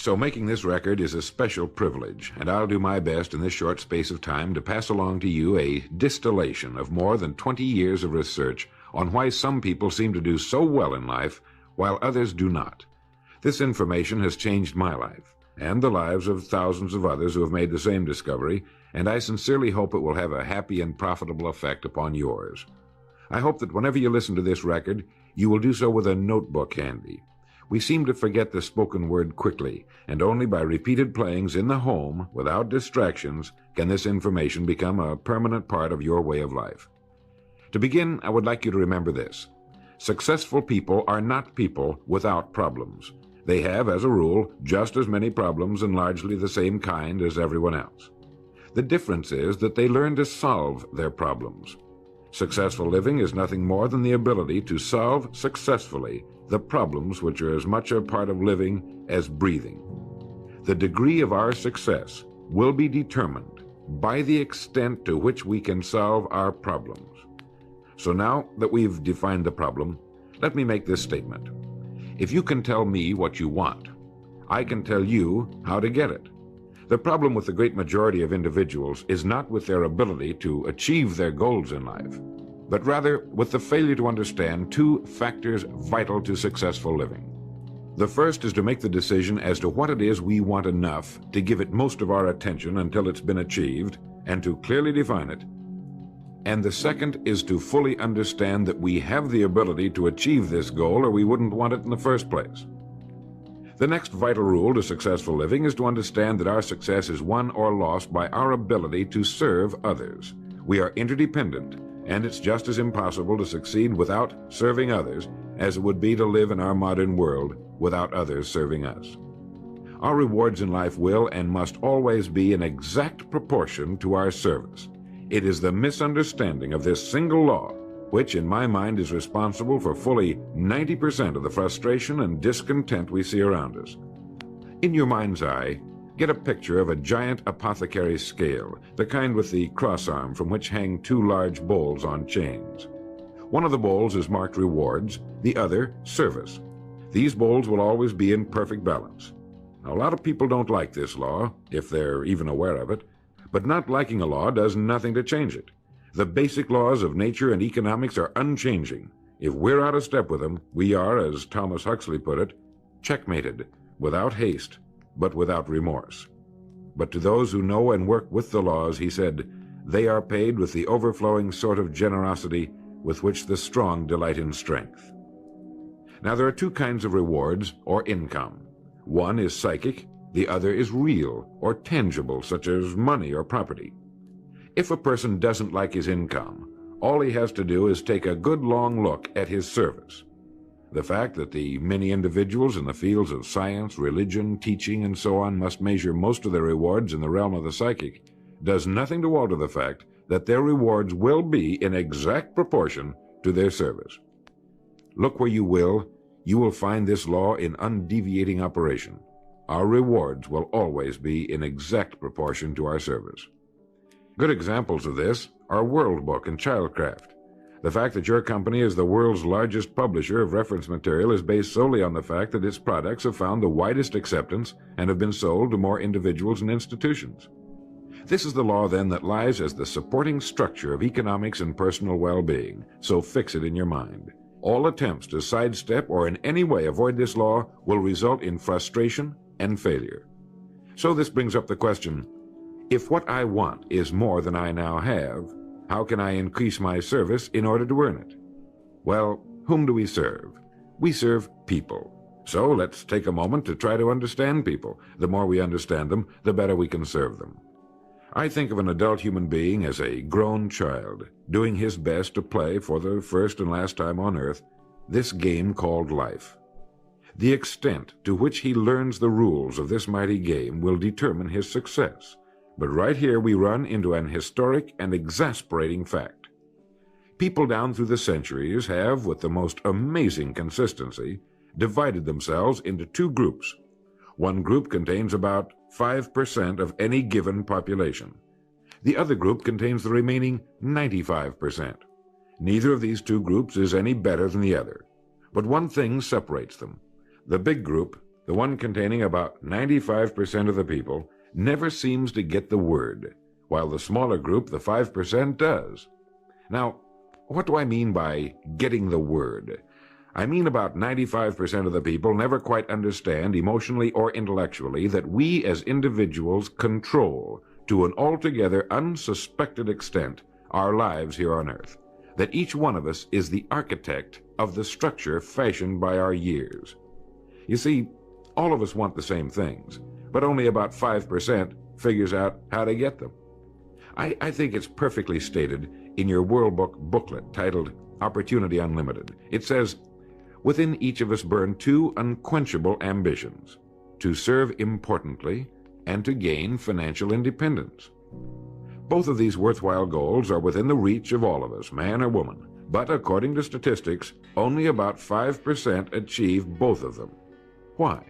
So making this record is a special privilege, and I'll do my best in this short space of time to pass along to you a distillation of more than 20 years of research on why some people seem to do so well in life while others do not. This information has changed my life and the lives of thousands of others who have made the same discovery, and I sincerely hope it will have a happy and profitable effect upon yours. I hope that whenever you listen to this record, you will do so with a notebook handy. We seem to forget the spoken word quickly, and only by repeated playings in the home, without distractions, can this information become a permanent part of your way of life. To begin, I would like you to remember this. Successful people are not people without problems. They have, as a rule, just as many problems and largely the same kind as everyone else. The difference is that they learn to solve their problems. Successful living is nothing more than the ability to solve successfully the problems which are as much a part of living as breathing. The degree of our success will be determined by the extent to which we can solve our problems. So now that we've defined the problem, let me make this statement. If you can tell me what you want, I can tell you how to get it. The problem with the great majority of individuals is not with their ability to achieve their goals in life, but rather with the failure to understand two factors vital to successful living. The first is to make the decision as to what it is we want enough to give it most of our attention until it's been achieved, and to clearly define it. And the second is to fully understand that we have the ability to achieve this goal, or we wouldn't want it in the first place. The next vital rule to successful living is to understand that our success is won or lost by our ability to serve others. We are interdependent, and it's just as impossible to succeed without serving others as it would be to live in our modern world without others serving us. Our rewards in life will and must always be in exact proportion to our service. It is the misunderstanding of this single law which, in my mind, is responsible for fully 90% of the frustration and discontent we see around us. In your mind's eye, get a picture of a giant apothecary scale, the kind with the cross-arm from which hang two large bowls on chains. One of the bowls is marked rewards, the other service. These bowls will always be in perfect balance. Now, a lot of people don't like this law, if they're even aware of it, but not liking a law does nothing to change it. The basic laws of nature and economics are unchanging. If we're out of step with them, we are, as Thomas Huxley put it, checkmated, without haste, but without remorse. But to those who know and work with the laws, he said, they are paid with the overflowing sort of generosity with which the strong delight in strength. Now, there are two kinds of rewards, or income. One is psychic, the other is real, or tangible, such as money or property. If a person doesn't like his income, all he has to do is take a good long look at his service. The fact that the many individuals in the fields of science, religion, teaching, and so on must measure most of their rewards in the realm of the psychic does nothing to alter the fact that their rewards will be in exact proportion to their service. Look where you will find this law in undeviating operation. Our rewards will always be in exact proportion to our service. Good examples of this are World Book and Childcraft. The fact that your company is the world's largest publisher of reference material is based solely on the fact that its products have found the widest acceptance and have been sold to more individuals and institutions. This is the law, then, that lies as the supporting structure of economics and personal well-being, so fix it in your mind. All attempts to sidestep or in any way avoid this law will result in frustration and failure. So this brings up the question, if what I want is more than I now have, how can I increase my service in order to earn it? Well, whom do we serve? We serve people. So let's take a moment to try to understand people. The more we understand them, the better we can serve them. I think of an adult human being as a grown child, doing his best to play for the first and last time on earth this game called life. The extent to which he learns the rules of this mighty game will determine his success. But right here we run into an historic and exasperating fact. People down through the centuries have, with the most amazing consistency, divided themselves into two groups. One group contains about 5% of any given population. The other group contains the remaining 95%. Neither of these two groups is any better than the other. But one thing separates them. The big group the one containing about 95% of the people, never seems to get the word, while the smaller group, the 5%, does. Now, what do I mean by getting the word? I mean about 95% of the people never quite understand emotionally or intellectually that we as individuals control, to an altogether unsuspected extent, our lives here on earth. That each one of us is the architect of the structure fashioned by our years. You see, all of us want the same things, but only about 5% figures out how to get them. I think it's perfectly stated in your World Book booklet titled Opportunity Unlimited. It says, within each of us burn two unquenchable ambitions: to serve importantly and to gain financial independence. Both of these worthwhile goals are within the reach of all of us, man or woman, but according to statistics, only about 5% achieve both of them. Why?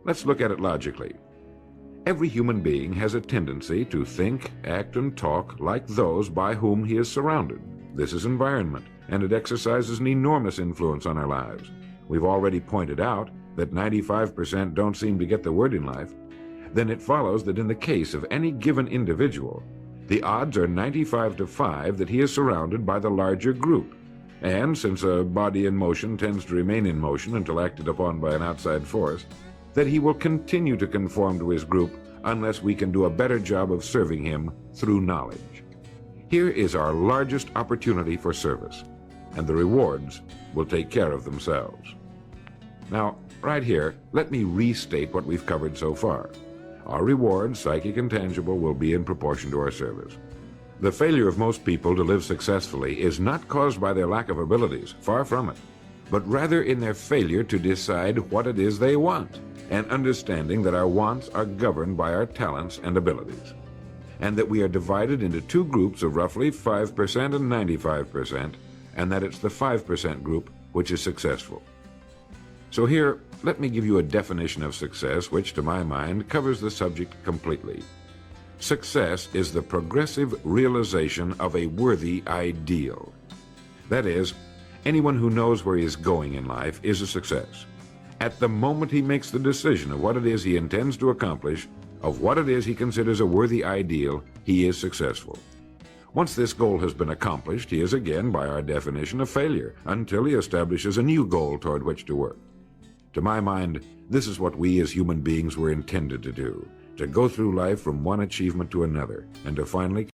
Let's look at it logically. Every human being has a tendency to think, act, and talk like those by whom he is surrounded. This is environment, and it exercises an enormous influence on our lives. We've already pointed out that 95% don't seem to get the word in life. Then it follows that in the case of any given individual, the odds are 95 to 5 that he is surrounded by the larger group. And since a body in motion tends to remain in motion until acted upon by an outside force, that he will continue to conform to his group unless we can do a better job of serving him through knowledge. Here is our largest opportunity for service, and the rewards will take care of themselves. Now, right here, let me restate what we've covered so far. Our rewards, psychic and tangible, will be in proportion to our service. The failure of most people to live successfully is not caused by their lack of abilities, far from it, but rather in their failure to decide what it is they want, and understanding that our wants are governed by our talents and abilities, and that we are divided into two groups of roughly 5% and 95%, and that it's the 5% group which is successful. So here, let me give you a definition of success which, to my mind, covers the subject completely. Success is the progressive realization of a worthy ideal. That is, anyone who knows where he is going in life is a success. At the moment he makes the decision of what it is he intends to accomplish, of what it is he considers a worthy ideal, he is successful. Once this goal has been accomplished, he is again, by our definition, a failure, until he establishes a new goal toward which to work. To my mind, this is what we as human beings were intended to do, to go through life from one achievement to another, and to finally